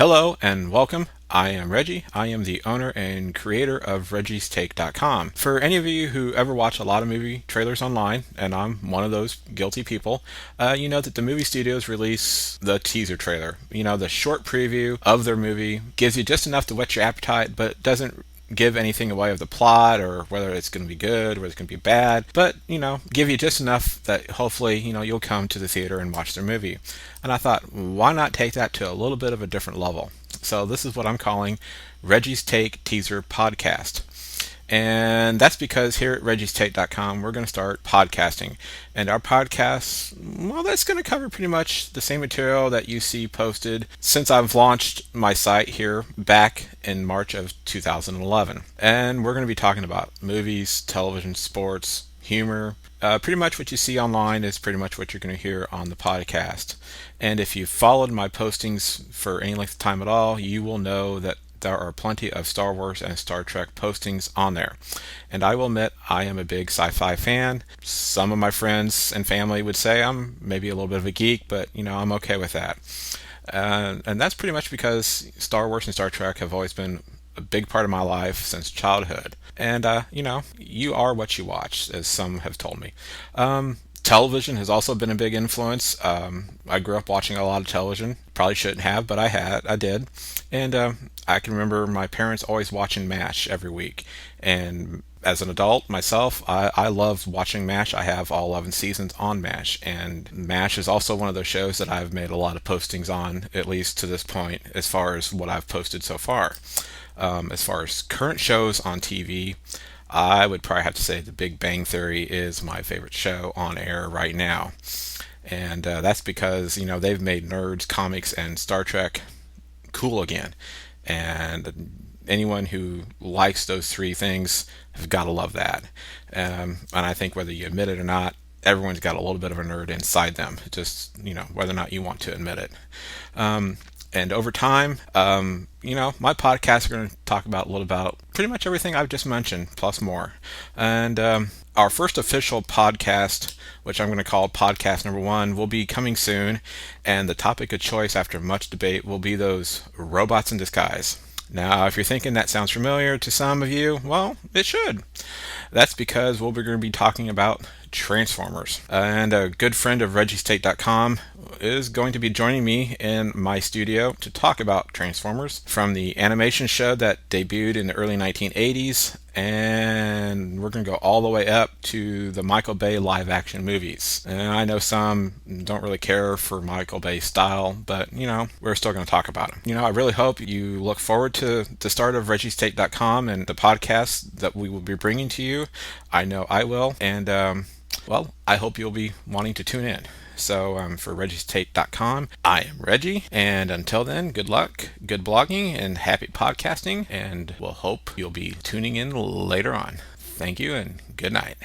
Hello and welcome. I am Reggie. I am the owner and creator of reggiestake.com. For any of you who ever watch a lot of movie trailers online, and I'm one of those guilty people, you know that the movie studios release the teaser trailer. You know, the short preview of their movie gives you just enough to whet your appetite, but doesn't give anything away of the plot or whether it's going to be good or it's going to be bad, but give you just enough that hopefully you'll come to the theater and watch their movie. And I thought, why not take that to a little bit of a different level? So this is what I'm calling Reggie's Take Teaser Podcast. And that's because here at reggiestake.com, we're going to start podcasting. And our podcast, well, that's going to cover pretty much the same material that you see posted since I've launched my site here back in March of 2011. And we're going to be talking about movies, television, sports, humor. Pretty much what you see online is pretty much what you're going to hear on the podcast. And if you've followed my postings for any length of time at all, you will know that there are plenty of Star Wars and Star Trek postings on there. And I will admit, I am a big sci-fi fan. Some of my friends and family would say I'm maybe a little bit of a geek, but I'm okay with that. And that's pretty much because Star Wars and Star Trek have always been a big part of my life since childhood. And, you are what you watch, as some have told me. Television has also been a big influence. I grew up watching a lot of television. Probably shouldn't have, but I did. And I can remember my parents always watching MASH every week. And as an adult myself, I love watching MASH. I have all 11 seasons on MASH. And MASH is also one of those shows that I've made a lot of postings on, at least to this point, as far as what I've posted so far. As far as current shows on TV, I would probably have to say The Big Bang Theory is my favorite show on air right now. And that's because, they've made nerds, comics, and Star Trek cool again. And anyone who likes those three things has got to love that. And I think whether you admit it or not, everyone's got a little bit of a nerd inside them. Just, whether or not you want to admit it. And over time, my podcast are going to talk about a little about pretty much everything I've just mentioned, plus more. And our first official podcast, which I'm going to call podcast number 1, will be coming soon. And the topic of choice, after much debate, will be those robots in disguise. Now, if you're thinking that sounds familiar to some of you, well, it should. That's because we're going to be talking about Transformers. And a good friend of reggiestake.com is going to be joining me in my studio to talk about Transformers, from the animation show that debuted in the early 1980s, and we're going to go all the way up to the Michael Bay live action movies. And I know some don't really care for Michael Bay's style, but we're still going to talk about him. I really hope you look forward to the start of reggiestake.com and the podcast that we will be bringing to you. I know I will, and I hope you'll be wanting to tune in. So for reggiestake.com, I am Reggie, and until then, good luck, good blogging, and happy podcasting, and we'll hope you'll be tuning in later on. Thank you, and good night.